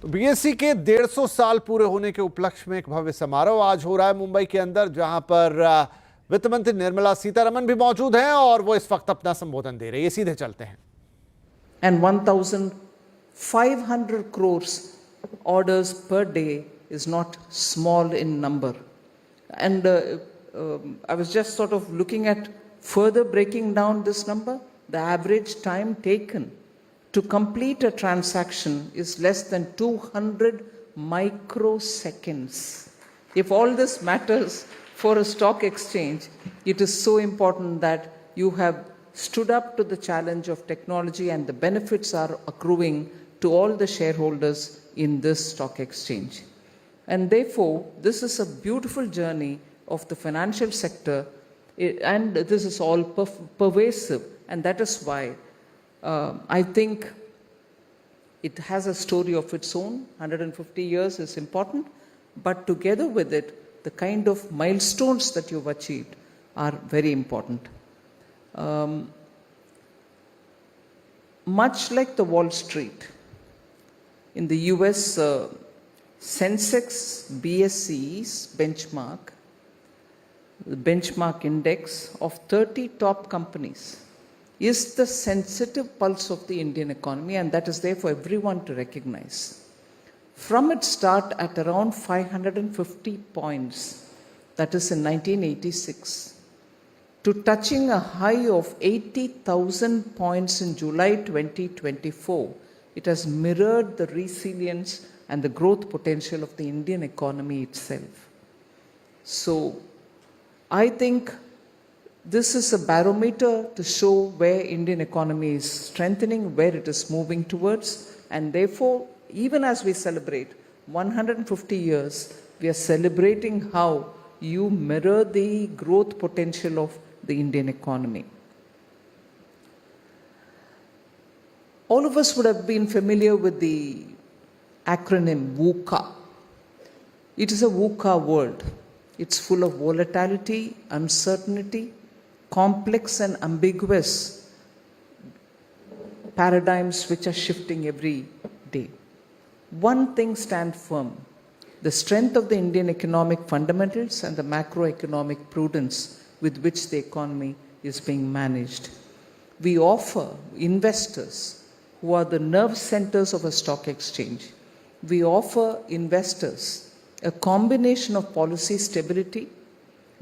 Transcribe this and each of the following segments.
तो बीएसई के 150 साल पूरे होने के उपलक्ष्य में एक भव्य समारोह आज हो रहा है मुंबई के अंदर, जहां पर वित्त मंत्री निर्मला सीतारमण भी मौजूद हैं और वो इस वक्त अपना संबोधन दे रही है। सीधे चलते हैं। And 1,500 crores orders per day is not small in number. And I was just sort of looking at further breaking down this number. The average time taken to complete a transaction is less than 200 microseconds. If all this matters for a stock exchange, it is so important that you have stood up to the challenge of technology, and the benefits are accruing to all the shareholders in this stock exchange. And therefore, this is a beautiful journey of the financial sector, and this is all pervasive, and that is why I think it has a story of its own. 150 years is important, but together with it, the kind of milestones that you've achieved are very important. Much like the Wall Street, in the US, Sensex BSE's benchmark, the benchmark index of 30 top companies, is the sensitive pulse of the Indian economy, and that is there for everyone to recognize. From its start at around 550 points, that is in 1986, to touching a high of 80,000 points in July 2024, it has mirrored the resilience and the growth potential of the Indian economy itself. So, I think this is a barometer to show where Indian economy is strengthening, where it is moving towards, and therefore, even as we celebrate 150 years, we are celebrating how you mirror the growth potential of the Indian economy. All of us would have been familiar with the acronym VUCA. It is a VUCA world. It's full of volatility, uncertainty, complex and ambiguous paradigms which are shifting every day. One thing stands firm: the strength of the Indian economic fundamentals and the macroeconomic prudence with which the economy is being managed. We offer investors, who are the nerve centers of a stock exchange, we offer investors a combination of policy stability,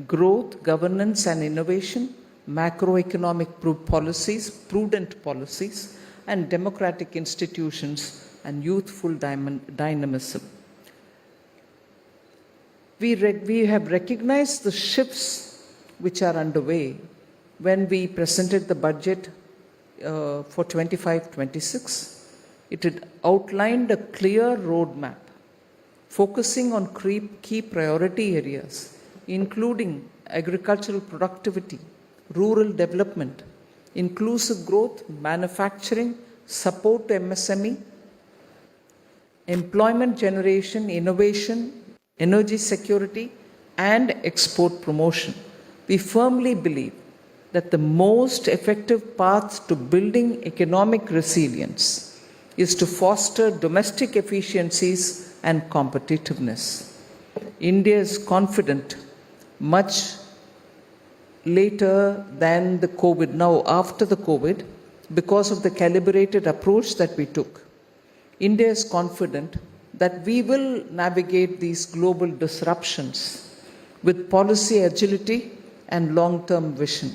growth, governance and innovation, macroeconomic policies, prudent policies, and democratic institutions and youthful dynamism. We have recognized the shifts which are underway when we presented the budget for 25-26. It had outlined a clear roadmap focusing on key priority areas, including agricultural productivity, rural development, inclusive growth, manufacturing, support to MSME, employment generation, innovation, energy security, and export promotion. We firmly believe that the most effective path to building economic resilience is to foster domestic efficiencies and competitiveness. India is confident much later than the COVID, now after the COVID, because of the calibrated approach that we took. India is confident that we will navigate these global disruptions with policy agility and long-term vision.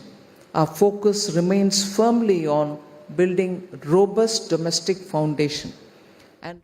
Our focus remains firmly on building robust domestic foundation. And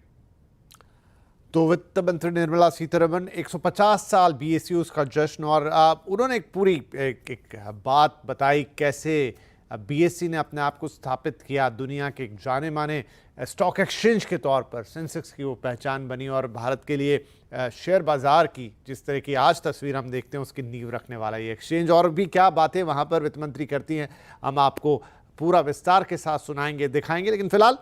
तो वित्त मंत्री निर्मला सीतारमण 150 साल BSE उसका जश्न, और उन्होंने एक पूरी एक बात बताई कैसे बीएसई ने अपने आप को स्थापित किया दुनिया के एक जाने माने स्टॉक एक्सचेंज के तौर पर। सेंसेक्स की वो पहचान बनी और भारत के लिए शेयर बाज़ार की जिस तरह की आज तस्वीर हम देखते हैं उसकी नींव रखने वाला ये एक्सचेंज। और भी क्या बातें वहाँ पर वित्त मंत्री करती हैं हम आपको पूरा विस्तार के साथ सुनाएंगे, दिखाएंगे, लेकिन फिलहाल